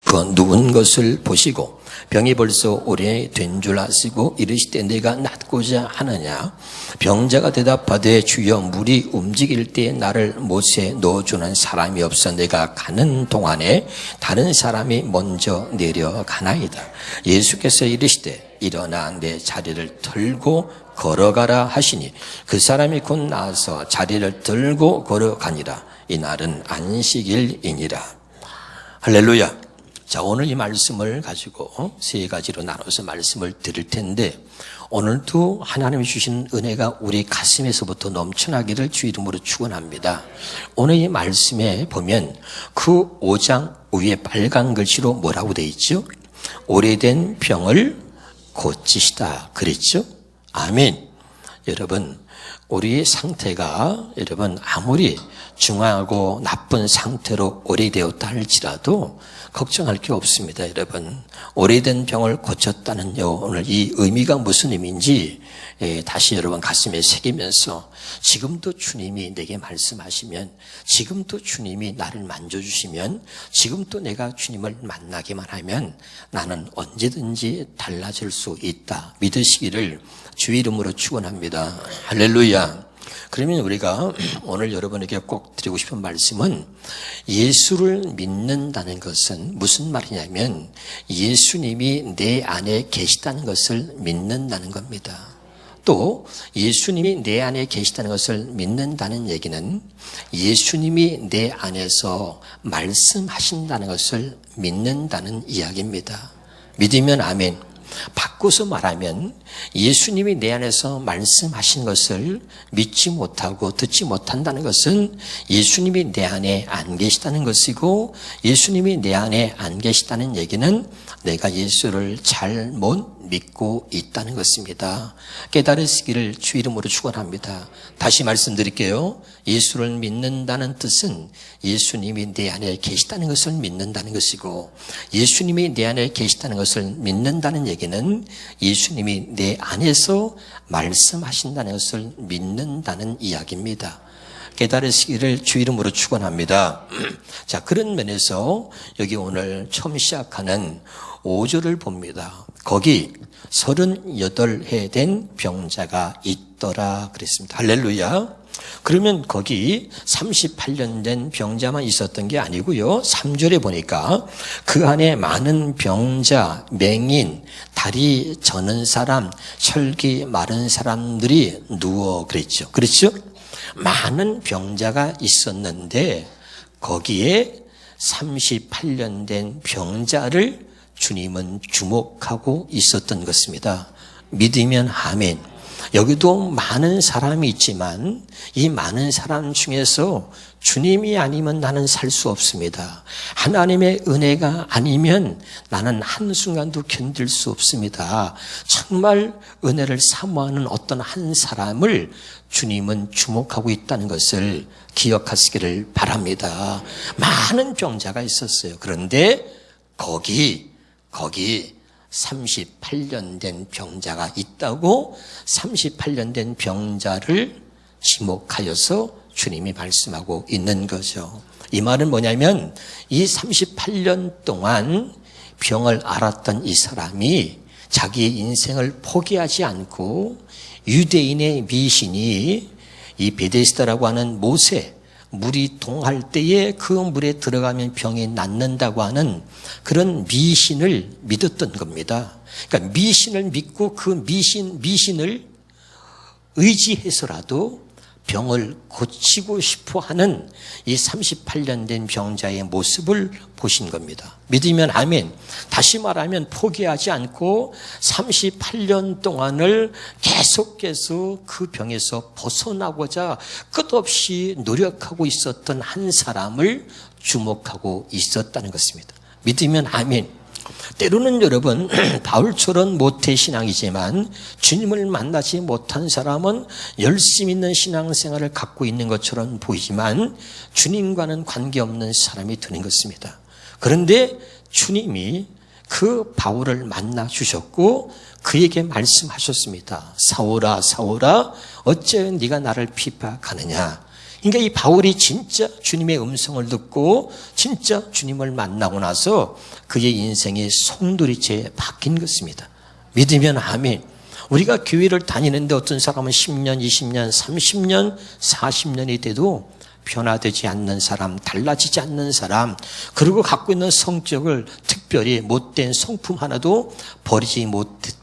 그 누운 것을 보시고 병이 벌써 오래된 줄 아시고 이르시되 내가 낫고자 하느냐. 병자가 대답하되 주여 물이 움직일 때 나를 못에 넣어주는 사람이 없어 내가 가는 동안에 다른 사람이 먼저 내려가나이다. 예수께서 이르시되 일어나 내 자리를 들고 걸어가라 하시니 그 사람이 곧 나와서 자리를 들고 걸어가니라. 이날은 안식일이니라. 할렐루야. 자, 오늘 이 말씀을 가지고 세 가지로 나눠서 말씀을 드릴 텐데 오늘도 하나님이 주신 은혜가 우리 가슴에서부터 넘쳐나기를 주 이름으로 축원합니다. 오늘 이 말씀에 보면 그 5장 위에 빨간 글씨로 뭐라고 되어 있죠? 오래된 병을 고치시다 그랬죠? 아멘. 여러분, 우리의 상태가 여러분 아무리 중하고 나쁜 상태로 오래되었다 할지라도 걱정할 게 없습니다. 여러분, 오래된 병을 고쳤다는 오늘 이 의미가 무슨 의미인지 다시 여러분 가슴에 새기면서 지금도 주님이 내게 말씀하시면, 지금도 주님이 나를 만져주시면, 지금도 내가 주님을 만나기만 하면 나는 언제든지 달라질 수 있다 믿으시기를 주 이름으로 축원합니다. 할렐루야. 그러면 우리가 오늘 여러분에게 꼭 드리고 싶은 말씀은 예수를 믿는다는 것은 무슨 말이냐면 예수님이 내 안에 계시다는 것을 믿는다는 겁니다. 또 예수님이 내 안에 계시다는 것을 믿는다는 얘기는 예수님이 내 안에서 말씀하신다는 것을 믿는다는 이야기입니다. 믿으면 아멘. 바꿔서 말하면 예수님이 내 안에서 말씀하신 것을 믿지 못하고 듣지 못한다는 것은 예수님이 내 안에 안 계시다는 것이고, 예수님이 내 안에 안 계시다는 얘기는 내가 예수를 잘못 믿고 있다는 것입니다. 깨달으시기를 주 이름으로 축원합니다. 다시 말씀드릴게요. 예수를 믿는다는 뜻은 예수님이 내 안에 계시다는 것을 믿는다는 것이고, 예수님이 내 안에 계시다는 것을 믿는다는 얘기는 예수님이 내 안에서 말씀하신다는 것을 믿는다는 이야기입니다. 깨달으시기를 주 이름으로 축원합니다. 자, 그런 면에서 여기 오늘 처음 시작하는 5절을 봅니다. 거기 38해 된 병자가 있더라 그랬습니다. 할렐루야. 그러면 거기 38년 된 병자만 있었던 게 아니고요. 3절에 보니까 그 안에 많은 병자, 맹인, 다리 저는 사람, 혈기 마른 사람들이 누워 그랬죠. 그렇죠? 많은 병자가 있었는데 거기에 38년 된 병자를 주님은 주목하고 있었던 것입니다. 믿으면 아멘. 여기도 많은 사람이 있지만 이 많은 사람 중에서 주님이 아니면 나는 살 수 없습니다. 하나님의 은혜가 아니면 나는 한순간도 견딜 수 없습니다. 정말 은혜를 사모하는 어떤 한 사람을 주님은 주목하고 있다는 것을 기억하시기를 바랍니다. 많은 병자가 있었어요. 그런데 거기 38년 된 병자가 있다고 38년 된 병자를 지목하여서 주님이 말씀하고 있는 거죠. 이 말은 뭐냐면 이 38년 동안 병을 앓았던 이 사람이 자기의 인생을 포기하지 않고 유대인의 미신이 이 베데스다라고 하는 못에 물이 동할 때에 그 물에 들어가면 병이 낫는다고 하는 그런 미신을 믿었던 겁니다. 그러니까 미신을 믿고 그 미신을 의지해서라도 병을 고치고 싶어 하는 이 38년 된 병자의 모습을 보신 겁니다. 믿으면 아멘. 다시 말하면 포기하지 않고 38년 동안을 계속해서 그 병에서 벗어나고자 끝없이 노력하고 있었던 한 사람을 주목하고 있었다는 것입니다. 믿으면 아멘. 때로는 여러분 바울처럼 모태신앙이지만 주님을 만나지 못한 사람은 열심 있는 신앙생활을 갖고 있는 것처럼 보이지만 주님과는 관계없는 사람이 되는 것입니다. 그런데 주님이 그 바울을 만나 주셨고 그에게 말씀하셨습니다. 사울아 사울아 어째 네가 나를 핍박하느냐. 그러니까 이 바울이 진짜 주님의 음성을 듣고 진짜 주님을 만나고 나서 그의 인생이 송두리째 바뀐 것입니다. 믿으면 아멘. 우리가 교회를 다니는데 어떤 사람은 10년, 20년, 30년, 40년이 돼도 변화되지 않는 사람, 달라지지 않는 사람, 그리고 갖고 있는 성격을 특별히 못된 성품 하나도 버리지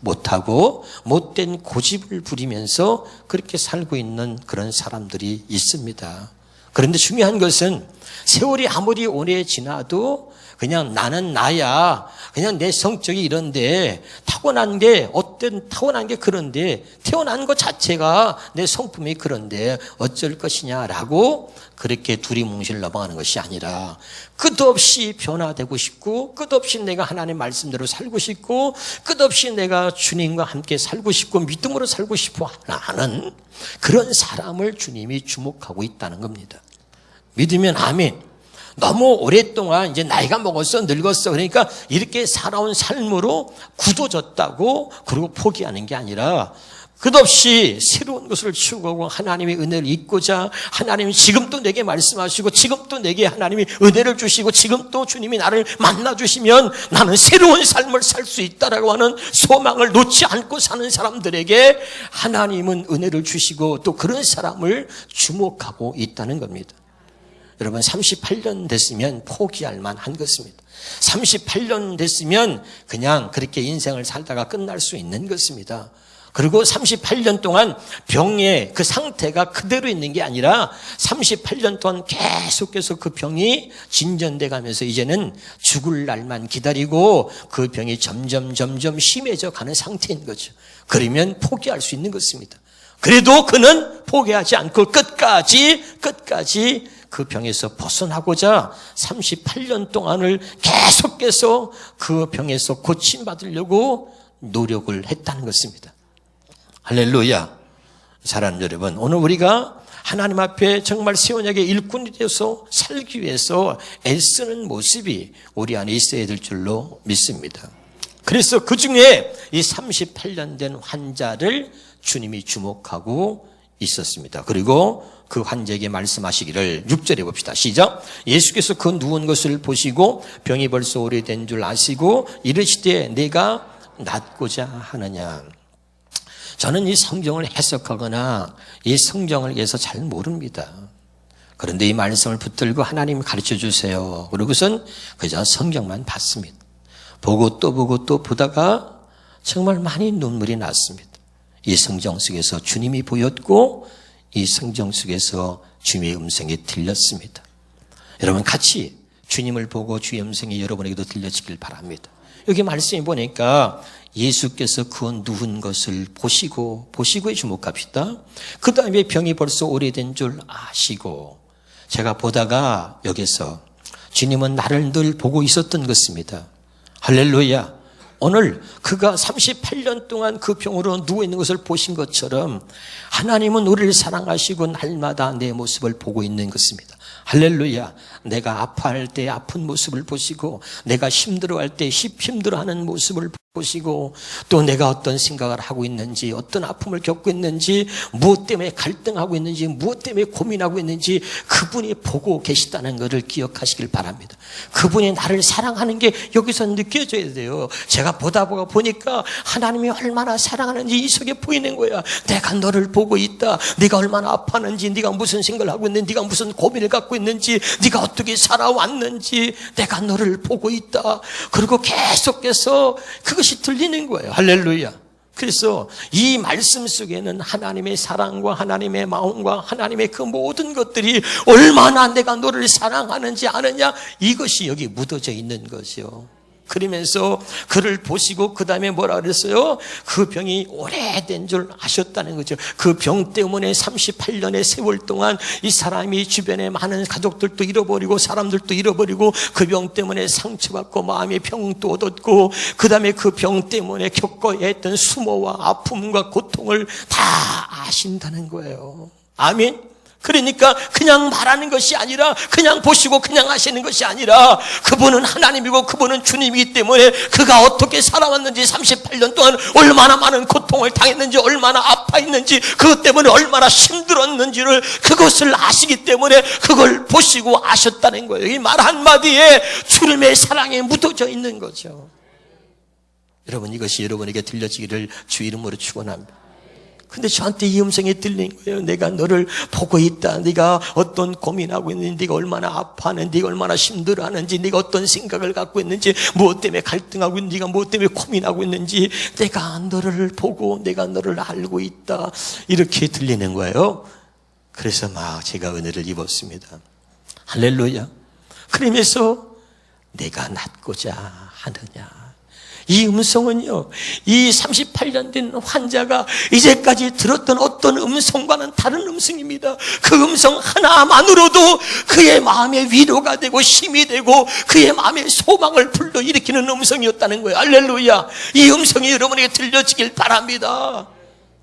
못하고 못된 고집을 부리면서 그렇게 살고 있는 그런 사람들이 있습니다. 그런데 중요한 것은 세월이 아무리 오래 지나도 그냥 나는 나야, 그냥 내 성격이 이런데 타고난 게 그런데 태어난 것 자체가 내 성품이 그런데 어쩔 것이냐라고 그렇게 두리뭉실 넘어가는 것이 아니라 끝없이 변화되고 싶고 끝없이 내가 하나님의 말씀대로 살고 싶고 끝없이 내가 주님과 함께 살고 싶고 믿음으로 살고 싶어 하는 그런 사람을 주님이 주목하고 있다는 겁니다. 믿으면 아멘. 너무 오랫동안 이제 나이가 먹었어, 늙었어. 그러니까 이렇게 살아온 삶으로 굳어졌다고 그리고 포기하는 게 아니라 끝없이 새로운 것을 추구하고 하나님의 은혜를 잊고자 하나님이 지금 또 내게 말씀하시고 지금 또 내게 하나님이 은혜를 주시고 지금 또 주님이 나를 만나주시면 나는 새로운 삶을 살 수 있다라고 하는 소망을 놓지 않고 사는 사람들에게 하나님은 은혜를 주시고 또 그런 사람을 주목하고 있다는 겁니다. 여러분 38년 됐으면 포기할 만한 것입니다. 38년 됐으면 그냥 그렇게 인생을 살다가 끝날 수 있는 것입니다. 그리고 38년 동안 병의 그 상태가 그대로 있는 게 아니라 38년 동안 계속해서 그 병이 진전돼 가면서 이제는 죽을 날만 기다리고 그 병이 점점 심해져 가는 상태인 거죠. 그러면 포기할 수 있는 것입니다. 그래도 그는 포기하지 않고 끝까지 그 병에서 벗어나고자 38년 동안을 계속해서 그 병에서 고침받으려고 노력을 했다는 것입니다. 할렐루야. 사랑하는 여러분, 오늘 우리가 하나님 앞에 정말 새 언약의 일꾼이 되어서 살기 위해서 애쓰는 모습이 우리 안에 있어야 될 줄로 믿습니다. 그래서 그 중에 이 38년 된 환자를 주님이 주목하고 있었습니다. 그리고 그 환자에게 말씀하시기를 6절에 봅시다. 시작. 예수께서 그 누운 것을 보시고 병이 벌써 오래된 줄 아시고 이르시되 내가 낫고자 하느냐. 저는 이 성경을 해석하거나 이 성경을 위해서 잘 모릅니다. 그런데 이 말씀을 붙들고 하나님 가르쳐 주세요. 그러고선 그저 성경만 봤습니다. 보고 또 보다가 정말 많이 눈물이 났습니다. 이 성경 속에서 주님이 보였고 이 성경 속에서 주님의 음성이 들렸습니다. 여러분 같이 주님을 보고 주의 음성이 여러분에게도 들려지길 바랍니다. 여기 말씀에 보니까 예수께서 그 누운 것을 보시고에 주목합시다. 그 다음에 병이 벌써 오래된 줄 아시고, 제가 보다가 여기서 주님은 나를 늘 보고 있었던 것입니다. 할렐루야. 오늘 그가 38년 동안 그 병으로 누워있는 것을 보신 것처럼 하나님은 우리를 사랑하시고 날마다 내 모습을 보고 있는 것입니다. 할렐루야. 내가 아파할 때 아픈 모습을 보시고 내가 힘들어할 때 힘들어하는 모습을 보시고 또 내가 어떤 생각을 하고 있는지 어떤 아픔을 겪고 있는지 무엇 때문에 갈등하고 있는지 무엇 때문에 고민하고 있는지 그분이 보고 계시다는 것을 기억하시길 바랍니다. 그분이 나를 사랑하는 게 여기서 느껴져야 돼요. 제가 보니까 하나님이 얼마나 사랑하는지 이 속에 보이는 거야. 내가 너를 보고 있다. 네가 얼마나 아파하는지 네가 무슨 생각을 하고 있는지 네가 무슨 고민을 갖고 있는지 네가 어떻게 살아왔는지 내가 너를 보고 있다. 그리고 계속해서 그것이 들리는 거예요. 할렐루야. 그래서 이 말씀 속에는 하나님의 사랑과 하나님의 마음과 하나님의 그 모든 것들이 얼마나 내가 너를 사랑하는지 아느냐 이것이 여기 묻어져 있는 거죠. 그러면서 그를 보시고 그 다음에 뭐라 그랬어요? 그 병이 오래된 줄 아셨다는 거죠. 그 병 때문에 38년의 세월 동안 이 사람이 주변에 많은 가족들도 잃어버리고 사람들도 잃어버리고 그 병 때문에 상처받고 마음의 병도 얻었고 그 다음에 그 병 때문에 겪어야 했던 수모와 아픔과 고통을 다 아신다는 거예요. 아멘. 그러니까 그냥 말하는 것이 아니라, 그냥 보시고 그냥 하시는 것이 아니라, 그분은 하나님이고 그분은 주님이기 때문에 그가 어떻게 살아왔는지, 38년 동안 얼마나 많은 고통을 당했는지, 얼마나 아파했는지, 그것 때문에 얼마나 힘들었는지를 그것을 아시기 때문에 그걸 보시고 아셨다는 거예요. 이 말 한마디에 주님의 사랑이 묻어져 있는 거죠. 여러분, 이것이 여러분에게 들려지기를 주 이름으로 축원합니다. 근데 저한테 이 음성이 들린 거예요. 내가 너를 보고 있다. 네가 어떤 고민하고 있는지, 네가 얼마나 아파하는지, 네가 얼마나 힘들어하는지, 네가 어떤 생각을 갖고 있는지, 무엇 때문에 갈등하고 있는지, 네가 무엇 때문에 고민하고 있는지, 내가 너를 보고 내가 너를 알고 있다. 이렇게 들리는 거예요. 그래서 막 제가 은혜를 입었습니다. 할렐루야. 그러면서 내가 낫고자 하느냐. 이 음성은요, 이 38년 된 환자가 이제까지 들었던 어떤 음성과는 다른 음성입니다. 그 음성 하나만으로도 그의 마음에 위로가 되고 힘이 되고 그의 마음에 소망을 불러일으키는 음성이었다는 거예요. 할렐루야. 이 음성이 여러분에게 들려지길 바랍니다.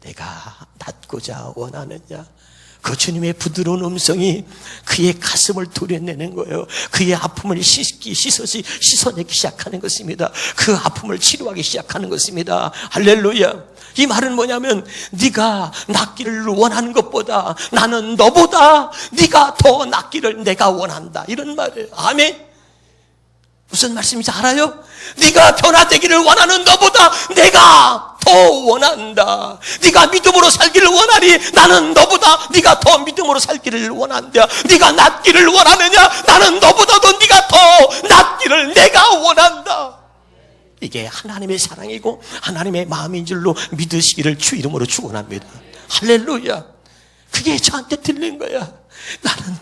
내가 낫고자 원하느냐. 그 주님의 부드러운 음성이 그의 가슴을 도려내는 거예요. 그의 아픔을 씻어내기 시작하는 것입니다. 그 아픔을 치료하기 시작하는 것입니다. 할렐루야. 이 말은 뭐냐면, 네가 낫기를 원하는 것보다 나는 너보다 네가 더 낫기를 내가 원한다, 이런 말이에요. 아멘. 무슨 말씀인지 알아요? 네가 변화되기를 원하는 너보다 내가 더 원한다. 네가 믿음으로 살기를 원하니 나는 너보다 네가 더 믿음으로 살기를 원한다. 네가 낫기를 원하느냐? 나는 너보다도 네가 더 낫기를 내가 원한다. 이게 하나님의 사랑이고 하나님의 마음인 줄로 믿으시기를 주 이름으로 축원합니다. 할렐루야. 그게 저한테 들린 거야. 나는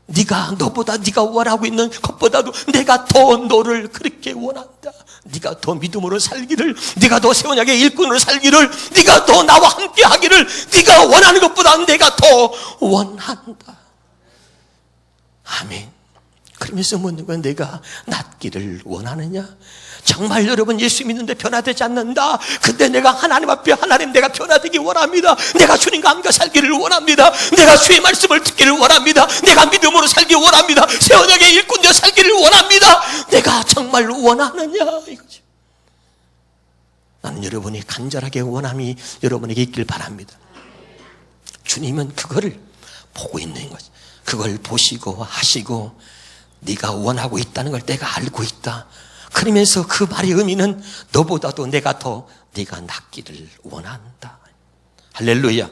네가 너보다 네가 원하고 있는 것보다도 내가 더 너를 그렇게 원한다. 네가 더 믿음으로 살기를, 네가 더 새 언약의 일꾼으로 살기를, 네가 더 나와 함께 하기를, 네가 원하는 것보다 내가 더 원한다. 아멘. 그러면서 묻는 건, 내가 낫기를 원하느냐? 정말 여러분 예수 믿는데 변화되지 않는다. 근데 내가 하나님 앞에, 하나님 내가 변화되기 원합니다. 내가 주님과 함께 살기를 원합니다. 내가 주의 말씀을 듣기를 원합니다. 내가 믿음으로 살기 원합니다. 새 언약의 일꾼되어 살기를 원합니다. 내가 정말 원하느냐, 이거죠. 나는 여러분이 간절하게 원함이 여러분에게 있길 바랍니다. 주님은 그거를 보고 있는 거죠. 그걸 보시고 하시고, 네가 원하고 있다는 걸 내가 알고 있다. 그러면서 그 말의 의미는 너보다도 내가 낫기를 원한다. 할렐루야.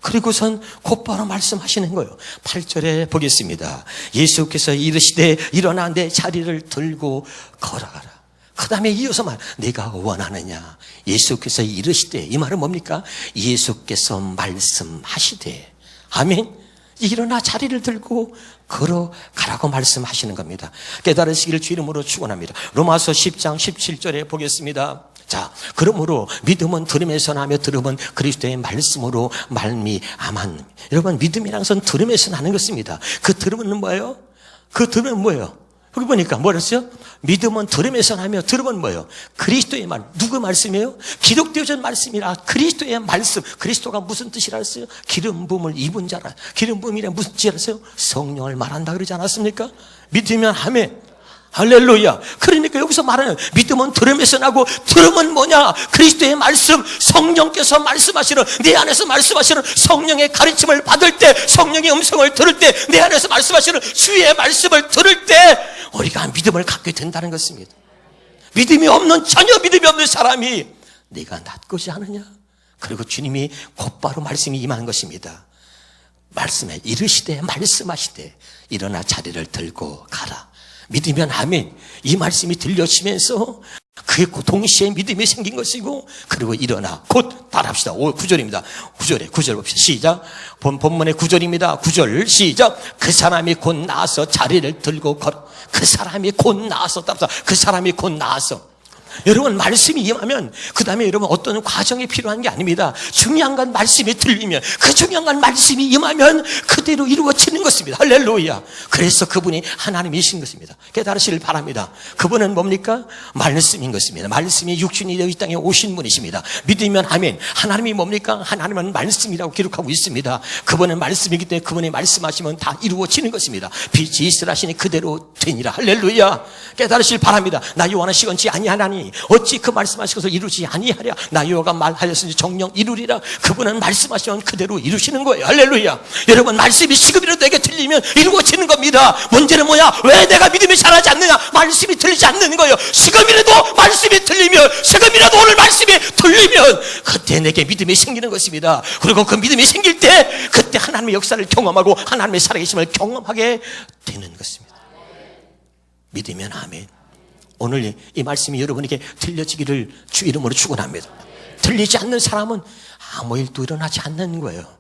그리고선 곧바로 말씀하시는 거예요. 8절에 보겠습니다. 예수께서 이르시되 일어나 내 자리를 들고 걸어가라. 그 다음에 이어서 내가 원하느냐. 예수께서 이르시되, 이 말은 뭡니까? 예수께서 말씀하시되, 아멘. 일어나 자리를 들고 걸어가라고 말씀하시는 겁니다. 깨달으시기를 주 이름으로 축원합니다. 로마서 10장 17절에 보겠습니다. 자, 그러므로 믿음은 들음에서 나며 들음은 그리스도의 말씀으로 말미암은. 여러분, 믿음이란 것은 들음에서 나는 것입니다. 그 들음은 뭐예요? 그 들음은 뭐예요? 여기 보니까 뭐랬어요? 믿음은 들음에서 나며 들음은 뭐예요? 그리스도의 말. 누구 말씀이에요? 기록되어진 말씀이라. 그리스도의 말씀. 그리스도가 무슨 뜻이라 했어요? 기름 부음을 입은 자라. 기름 부음이란 무슨 뜻이라 했어요? 성령을 말한다 그러지 않았습니까? 믿으면 아멘. 할렐루야. 그러니까 여기서 말하는 믿음은 들음에서 나고, 들음은 뭐냐? 그리스도의 말씀, 성령께서 말씀하시는, 내 안에서 말씀하시는 성령의 가르침을 받을 때, 성령의 음성을 들을 때, 내 안에서 말씀하시는 주의 말씀을 들을 때 우리가 믿음을 갖게 된다는 것입니다. 전혀 믿음이 없는 사람이 네가 낫고자 하느냐? 그리고 주님이 곧바로 말씀이 임하는 것입니다. 말씀에 이르시되, 말씀하시되 일어나 자리를 들고 가라. 믿으면 아멘. 이 말씀이 들려지면서 그에 동시에 믿음이 생긴 것이고, 그리고 일어나 곧 따라합시다. 9절입니다. 9절 봅시다. 시작. 본문의 9절입니다. 9절 시작. 그 사람이 곧 나아서 자리를 들고 걸어. 그 사람이 곧 나아서 따라합시다. 그 사람이 곧 나아서. 여러분 말씀이 임하면 그 다음에 여러분 어떤 과정이 필요한 게 아닙니다. 중요한 건 말씀이 들리면, 그 중요한 건 말씀이 임하면 그대로 이루어지는 것입니다. 할렐루야. 그래서 그분이 하나님이신 것입니다. 깨달으시길 바랍니다. 그분은 뭡니까? 말씀인 것입니다. 말씀이 육신이 되어 이 땅에 오신 분이십니다. 믿으면 아멘. 하나님이 뭡니까? 하나님은 말씀이라고 기록하고 있습니다. 그분은 말씀이기 때문에 그분이 말씀하시면 다 이루어지는 것입니다. 빛이 있으라 하시니 그대로 되니라. 할렐루야. 깨달으시길 바랍니다. 나 요한은 시건치 아니하나니 어찌 그 말씀하시고서 이루지 아니하랴. 나 요한가 말하였으니 정령 이루리라. 그분은 말씀하시면 그대로 이루시는 거예요. 할렐루야. 여러분 말씀이 시급이라도 내게 들리면 이루어지는 겁니다. 문제는 뭐야? 왜 내가 믿음이 자라지 않느냐? 말씀이 들리지 않는 거예요. 시급이라도 말씀이 들리면, 시급이라도 오늘 말씀이 들리면 그때 내게 믿음이 생기는 것입니다. 그리고 그 믿음이 생길 때 그때 하나님의 역사를 경험하고 하나님의 살아계심을 경험하게 되는 것입니다. 믿으면 아멘. 오늘 이 말씀이 여러분에게 들려지기를 주 이름으로 축원합니다. 들리지 않는 사람은 아무 일도 일어나지 않는 거예요.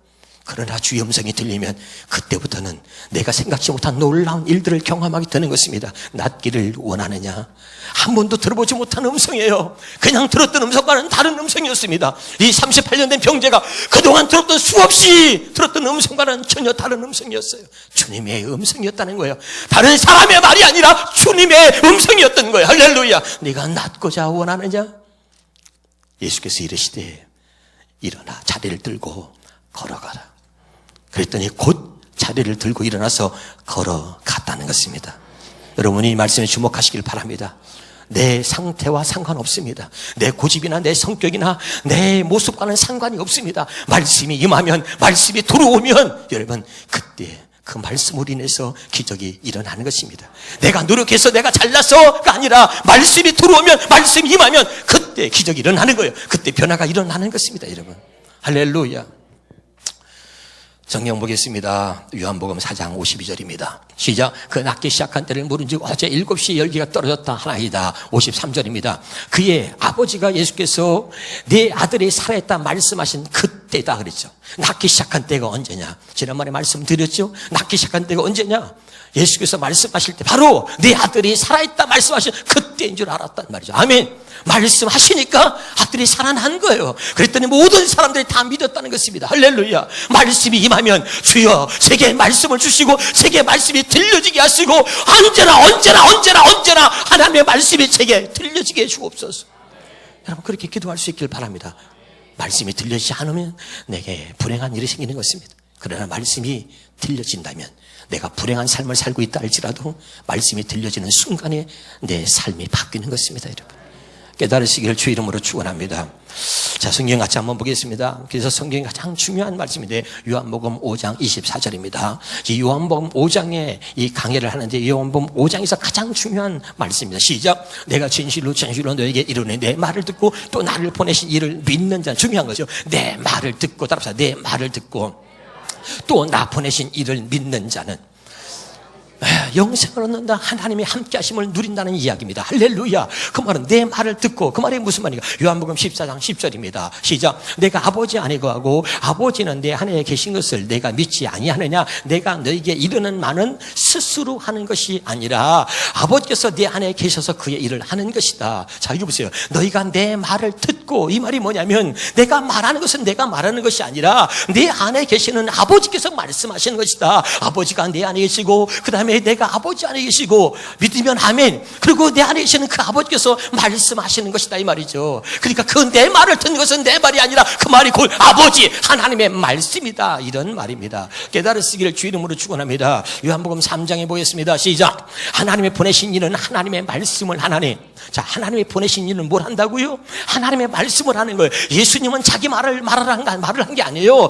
그러나 주의 음성이 들리면 그때부터는 내가 생각지 못한 놀라운 일들을 경험하게 되는 것입니다. 낫기를 원하느냐? 한 번도 들어보지 못한 음성이에요. 그냥 들었던 음성과는 다른 음성이었습니다. 이 38년 된 병자가 그동안 들었던 수없이 들었던 음성과는 전혀 다른 음성이었어요. 주님의 음성이었다는 거예요. 다른 사람의 말이 아니라 주님의 음성이었던 거예요. 할렐루야. 네가 낫고자 원하느냐? 예수께서 이르시되 일어나 자리를 들고 걸어가라. 그랬더니 곧 자리를 들고 일어나서 걸어갔다는 것입니다. 여러분이 이 말씀에 주목하시길 바랍니다. 내 상태와 상관없습니다. 내 고집이나 내 성격이나 내 모습과는 상관이 없습니다. 말씀이 임하면, 말씀이 들어오면 여러분 그때 그 말씀으로 인해서 기적이 일어나는 것입니다. 내가 노력해서 내가 잘나서가 아니라 말씀이 들어오면, 말씀이 임하면 그때 기적이 일어나는 거예요. 그때 변화가 일어나는 것입니다. 여러분 할렐루야. 성경 보겠습니다. 요한복음 4장 52절입니다. 시작. 그 낫기 시작한 때를 모른즉 어제 7시에 열기가 떨어졌다 하나이다. 53절입니다. 그의 아버지가 예수께서 네 아들이 살아있다 말씀하신 그때다 그랬죠. 낫기 시작한 때가 언제냐? 지난번에 말씀드렸죠. 낫기 시작한 때가 언제냐? 예수께서 말씀하실 때 바로 네 아들이 살아있다 말씀하신 그때인 줄 알았단 말이죠. 아멘. 말씀하시니까 아들이 살아난 거예요. 그랬더니 모든 사람들이 다 믿었다는 것입니다. 할렐루야. 말씀이 임하면 주여 제게 말씀을 주시고 제게 말씀이 들려지게 하시고 언제나 하나님의 말씀이 제게 들려지게 해주옵소서. 여러분 그렇게 기도할 수 있길 바랍니다. 말씀이 들려지지 않으면 내게 불행한 일이 생기는 것입니다. 그러나 말씀이 들려진다면 내가 불행한 삶을 살고 있다 할지라도 말씀이 들려지는 순간에 내 삶이 바뀌는 것입니다. 여러분 깨달으시기를 주 이름으로 축원합니다. 자, 성경 같이 한번 보겠습니다. 그래서 성경이 가장 중요한 말씀인데 요한복음 5장 24절입니다. 이 요한복음 5장에 이 강해를 하는데 요한복음 5장에서 가장 중요한 말씀입니다. 시작. 내가 진실로 너에게 이르노니 내 말을 듣고 또 나를 보내신 이를 믿는 자. 중요한 거죠. 내 말을 듣고 따라서 내 말을 듣고 또 나 보내신 이를 믿는 자는 영생을 얻는다. 하나님의 함께 하심을 누린다는 이야기입니다. 할렐루야. 그 말은 내 말을 듣고, 그 말이 무슨 말인가? 요한복음 14장 10절입니다. 시작. 내가 아버지 안에 거하고 아버지는 내 안에 계신 것을 내가 믿지 아니하느냐? 내가 너에게 이르는 말은 스스로 하는 것이 아니라 아버지께서 내 안에 계셔서 그의 일을 하는 것이다. 자, 이거 보세요. 너희가 내 말을 듣고, 이 말이 뭐냐면 내가 말하는 것은 내가 말하는 것이 아니라 내 안에 계시는 아버지께서 말씀하시는 것이다. 아버지가 내 안에 계시고 그 다음에 내가 아버지 안에 계시고 믿으면 아멘. 그리고 내 안에 계시는 그 아버지께서 말씀하시는 것이다 이 말이죠. 그러니까 그 내 말을 듣는 것은 내 말이 아니라 그 말이 곧 아버지 하나님의 말씀이다 이런 말입니다. 깨달으시기를 주 이름으로 축원합니다. 요한복음 3장에 보겠습니다. 시작. 하나님의 보내신 이는 하나님의 말씀을 하나니. 자, 하나님의 보내신 이는 뭘 한다고요? 하나님의 말씀을 하는 거예요. 예수님은 자기 말을 한 게 아니에요.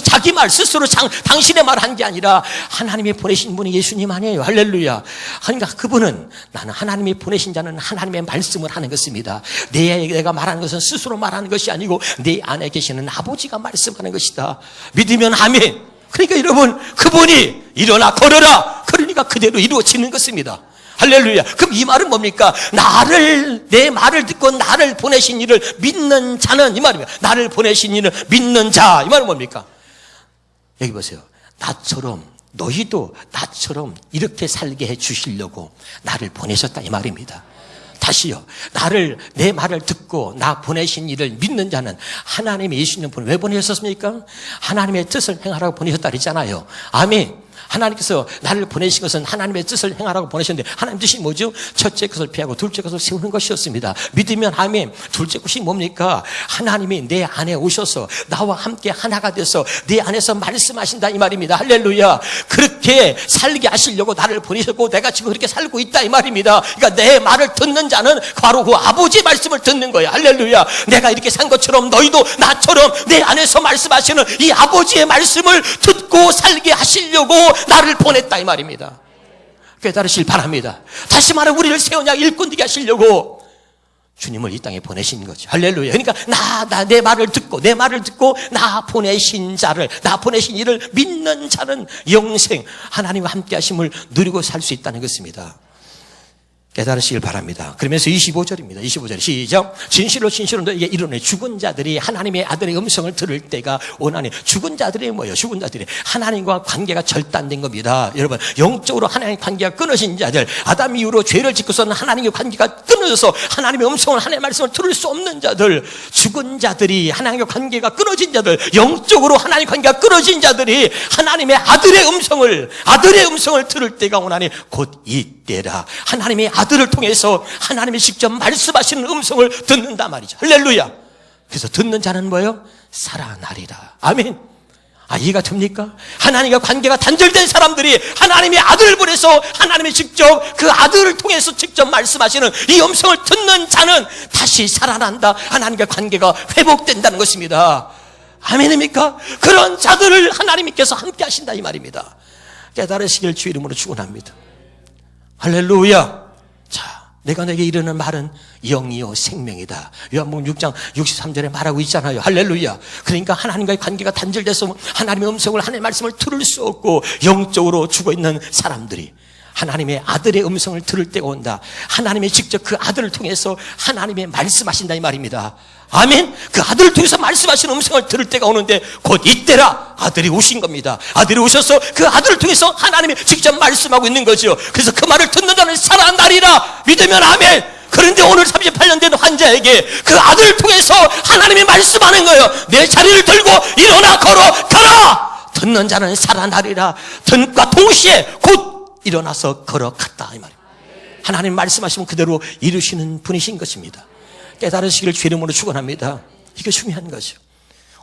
자기 말 스스로 당신의 말을 한 게 아니라 하나님의 보내신 분이 예수님 아니에요. 할렐루야. 그러니까 그분은 나는 하나님이 보내신 자는 하나님의 말씀을 하는 것입니다. 내가 말하는 것은 스스로 말하는 것이 아니고 내 안에 계시는 아버지가 말씀하는 것이다. 믿으면 아멘. 그러니까 여러분 그분이 일어나 걸어라. 그러니까 그대로 이루어지는 것입니다. 할렐루야. 그럼 이 말은 뭡니까? 내 말을 듣고 나를 보내신 이를 믿는 자는 이 말입니다. 나를 보내신 이를 믿는 자. 이 말은 뭡니까? 여기 보세요. 너희도 나처럼 이렇게 살게 해 주시려고 나를 보내셨다 이 말입니다. 다시요. 내 말을 듣고 나 보내신 이를 믿는 자는 하나님이 예수님 분을 왜 보내셨습니까? 하나님의 뜻을 행하라고 보내셨다 그랬잖아요. 아멘. 하나님께서 나를 보내신 것은 하나님의 뜻을 행하라고 보내셨는데 하나님 뜻이 뭐죠? 첫째 것을 피하고 둘째 것을 세우는 것이었습니다. 믿으면 아멘. 둘째 것이 뭡니까? 하나님이 내 안에 오셔서 나와 함께 하나가 돼서 내 안에서 말씀하신다 이 말입니다. 할렐루야. 그렇게 살게 하시려고 나를 보내셨고 내가 지금 그렇게 살고 있다 이 말입니다. 그러니까 내 말을 듣는 자는 바로 그 아버지의 말씀을 듣는 거예요. 할렐루야. 내가 이렇게 산 것처럼 너희도 나처럼 내 안에서 말씀하시는 이 아버지의 말씀을 듣고 살게 하시려고 나를 보냈다 이 말입니다. 깨달으실 바랍니다. 다시 말해 우리를 새 언약 일꾼 되게 하시려고 주님을 이 땅에 보내신 거죠. 할렐루야. 그러니까 내 말을 듣고 나 보내신 자를, 나 보내신 이를 믿는 자는 영생, 하나님과 함께 하심을 누리고 살 수 있다는 것입니다. 깨달으시길 바랍니다. 그러면서 25절입니다. 25절 시작. 진실로 너에게 이르노니 죽은 자들이 하나님의 아들의 음성을 들을 때가 오나니. 죽은 자들이 뭐예요? 죽은 자들이 하나님과 관계가 절단된 겁니다. 여러분, 영적으로 하나님의 관계가 끊어진 자들, 아담 이후로 죄를 짓고서는 하나님의 관계가 끊어져서 하나님의 음성을, 하나님의 말씀을 들을 수 없는 자들, 죽은 자들이 하나님과 관계가 끊어진 자들, 영적으로 하나님의 관계가 끊어진 자들이 하나님의 아들의 음성을 들을 때가 오나니 곧 이때라. 하나님의 아들을 통해서 하나님이 직접 말씀하시는 음성을 듣는단 말이죠. 할렐루야. 그래서 듣는 자는 뭐예요? 살아나리라. 아멘. 이해가 됩니까? 하나님과 관계가 단절된 사람들이 하나님의 아들을 보내서 하나님이 직접 그 아들을 통해서 직접 말씀하시는 이 음성을 듣는 자는 다시 살아난다. 하나님과 관계가 회복된다는 것입니다. 아멘입니까? 그런 자들을 하나님께서 함께 하신다 이 말입니다. 깨달으시길 주 이름으로 축원합니다. 할렐루야. 자, 내가 내게 이르는 말은 영이요 생명이다. 요한복음 6장 63절에 말하고 있잖아요. 할렐루야. 그러니까 하나님과의 관계가 단절돼서 하나님의 음성을, 하나님의 말씀을 들을 수 없고 영적으로 죽어있는 사람들이 하나님의 아들의 음성을 들을 때가 온다. 하나님이 직접 그 아들을 통해서 하나님의 말씀하신다 이 말입니다. 아멘. 그 아들을 통해서 말씀하시는 음성을 들을 때가 오는데 곧 이때라. 아들이 오신 겁니다. 아들이 오셔서 그 아들을 통해서 하나님이 직접 말씀하고 있는 거죠. 그래서 그 말을 듣는 자는 살아나리라. 믿으면 아멘. 그런데 오늘 38년 된 환자에게 그 아들을 통해서 하나님이 말씀하는 거예요. 내 자리를 들고 일어나 걸어가라. 듣는 자는 살아나리라. 듣과 동시에 곧 일어나서 걸어갔다 이 말입니다. 하나님 말씀하시면 그대로 이루시는 분이신 것입니다. 깨달으시기를 주 이름으로 축원합니다. 이게 중요한 거죠.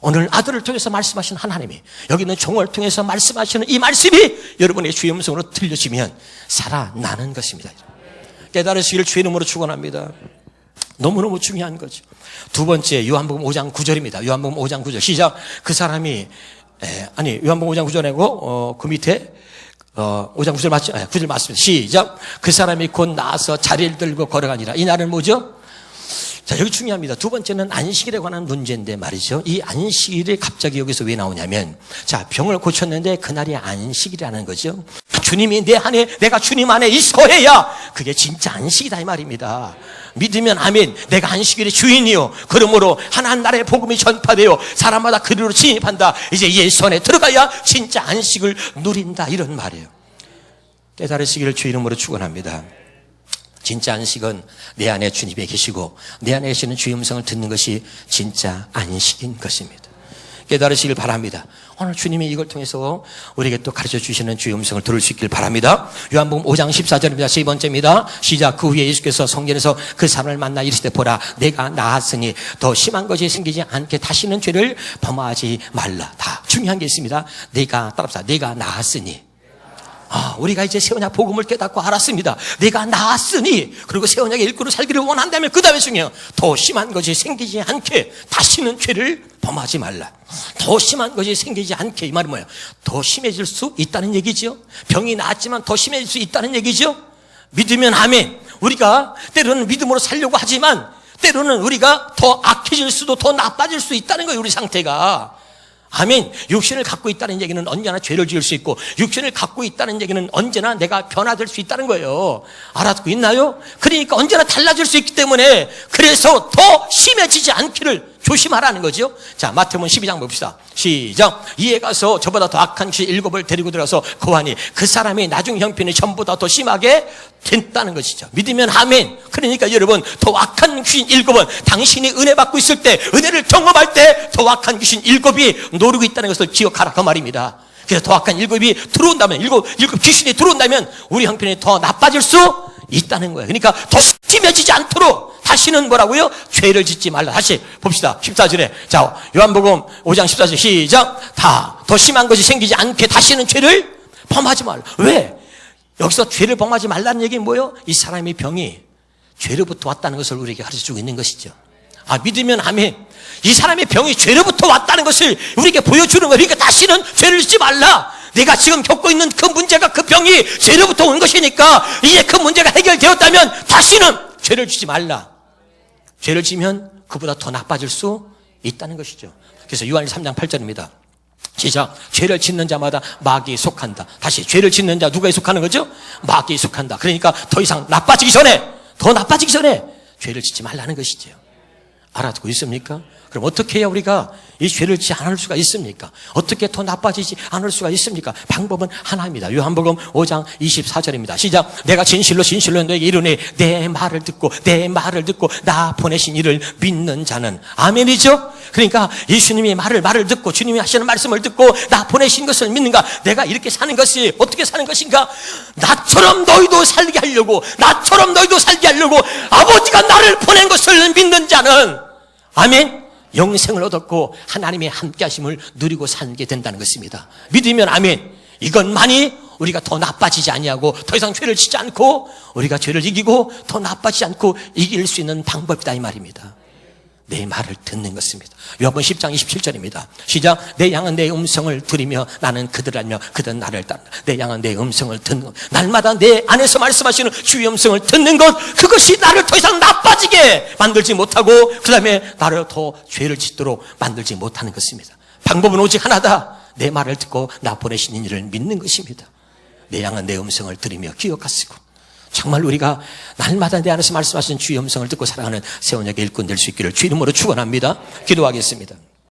오늘 아들을 통해서 말씀하시는 하나님이 여기 있는 종을 통해서 말씀하시는 이 말씀이 여러분의 주의 음성으로 들려지면 살아나는 것입니다. 깨달으시기를 주 이름으로 축원합니다. 너무너무 중요한 거죠. 두 번째 요한복음 5장 9절입니다. 요한복음 5장 9절 시작. 그 사람이 요한복음 5장 9절이고 그 밑에 5장 9절 맞죠? 9절 맞습니다. 시작. 그 사람이 곧 나아서 자리를 들고 걸어가니라. 이 날은 뭐죠? 자, 여기 중요합니다. 두 번째는 안식일에 관한 문제인데 말이죠. 이 안식일이 갑자기 여기서 왜 나오냐면, 자, 병을 고쳤는데 그날이 안식이라는 거죠. 주님이 내 안에, 내가 주님 안에 있어야 그게 진짜 안식이다 이 말입니다. 믿으면 아멘. 내가 안식일의 주인이요. 그러므로 하나님 나라의 복음이 전파되어 사람마다 그리로 진입한다. 이제 예수 안에 들어가야 진짜 안식을 누린다 이런 말이에요. 깨달으시기를 주 이름으로 축원합니다. 진짜 안식은 내 안에 주님이 계시고 내 안에 계시는 주의 음성을 듣는 것이 진짜 안식인 것입니다. 깨달으시길 바랍니다. 오늘 주님이 이걸 통해서 우리에게 또 가르쳐 주시는 주의 음성을 들을 수 있길 바랍니다. 요한복음 5장 14절입니다. 세 번째입니다. 시작. 그 후에 예수께서 성전에서 그 사람을 만나 이르시되 보라 내가 나았으니 더 심한 것이 생기지 않게 다시는 죄를 범하지 말라. 다 중요한 게 있습니다. 따라합시다. 내가 나았으니. 우리가 이제 새 언약 복음을 깨닫고 알았습니다. 내가 나았으니, 그리고 새 언약의 일꾼으로 살기를 원한다면 그 다음에 중요해요. 더 심한 것이 생기지 않게 다시는 죄를 범하지 말라. 더 심한 것이 생기지 않게, 이 말은 뭐예요? 더 심해질 수 있다는 얘기죠. 병이 나았지만 더 심해질 수 있다는 얘기죠. 믿으면 아멘. 우리가 때로는 믿음으로 살려고 하지만 때로는 우리가 더 악해질 수도, 더 나빠질 수 있다는 거예요. 우리 상태가. 아멘. 육신을 갖고 있다는 얘기는 언제나 죄를 지을 수 있고, 육신을 갖고 있다는 얘기는 언제나 내가 변화될 수 있다는 거예요. 알아듣고 있나요? 그러니까 언제나 달라질 수 있기 때문에, 그래서 더 심해지지 않기를 조심하라는 거죠. 자, 마태복음 12장 봅시다. 시작. 이에 가서 저보다 더 악한 귀 7을 데리고 들어가서 고하니 그 사람이 나중 형편이 전보다 더 심하게 된다는 것이죠. 믿으면 아멘. 그러니까 여러분, 더 악한 귀신 7은 당신이 은혜 받고 있을 때, 은혜를 경험할 때 더 악한 귀신 7이 노리고 있다는 것을 기억하라 그 말입니다. 그래서 더 악한 7이 들어온다면, 일곱 귀신이 들어온다면 우리 형편이 더 나빠질 수 있다는 거예요. 그러니까 더 심해지지 않도록 다시는 뭐라고요? 죄를 짓지 말라. 다시 봅시다. 14절에. 자, 요한복음 5장 14절 시작. 더 심한 것이 생기지 않게 다시는 죄를 범하지 말라. 왜? 여기서 죄를 범하지 말라는 얘기는 뭐예요? 이 사람의 병이 죄로부터 왔다는 것을 우리에게 가르쳐주고 있는 것이죠. 믿으면 아멘. 이 사람의 병이 죄로부터 왔다는 것을 우리에게 보여주는 거예요. 그러니까 다시는 죄를 짓지 말라. 내가 지금 겪고 있는 그 문제가, 그 병이 죄로부터 온 것이니까 이제 그 문제가 해결되었다면 다시는 죄를 짓지 말라. 죄를 지면 그보다 더 나빠질 수 있다는 것이죠. 그래서 요한일서 3장 8절입니다. 시작. 죄를 짓는 자마다 마귀에 속한다. 다시, 죄를 짓는 자 누가에 속하는 거죠? 마귀에 속한다. 그러니까 더 이상 더 나빠지기 전에 죄를 짓지 말라는 것이죠. 알아듣고 있습니까? 그럼 어떻게 해야 우리가 이 죄를 짓지 않을 수가 있습니까? 어떻게 더 나빠지지 않을 수가 있습니까? 방법은 하나입니다. 요한복음 5장 24절입니다. 시작. 내가 진실로 너에게 이르노니 내 말을 듣고 나 보내신 이를 믿는 자는. 아멘이죠? 그러니까 예수님의 말을 듣고 주님이 하시는 말씀을 듣고 나 보내신 것을 믿는가? 내가 이렇게 사는 것이 어떻게 사는 것인가? 나처럼 너희도 살게 하려고 아버지가 나를 보낸 것을 믿는 자는, 아멘, 영생을 얻었고 하나님의 함께 하심을 누리고 살게 된다는 것입니다. 믿으면 아멘. 이것만이 우리가 더 나빠지지 아니하고 더 이상 죄를 짓지 않고 우리가 죄를 이기고 더 나빠지지 않고 이길 수 있는 방법이다 이 말입니다. 내 말을 듣는 것입니다. 요한복음 10장 27절입니다. 시작. 내 양은 내 음성을 들으며 나는 그들을 알며 그들은 나를 따른다. 내 양은 내 음성을 듣는 것, 날마다 내 안에서 말씀하시는 주의 음성을 듣는 것, 그것이 나를 더 이상 나빠지게 만들지 못하고 그 다음에 나를 더 죄를 짓도록 만들지 못하는 것입니다. 방법은 오직 하나다. 내 말을 듣고 나 보내신 이를 믿는 것입니다. 내 양은 내 음성을 들으며 기억하시고, 정말 우리가 날마다 내 안에서 말씀하시는 주의 음성을 듣고 살아가는 세원역의 일꾼 될 수 있기를 주 이름으로 축원합니다. 기도하겠습니다.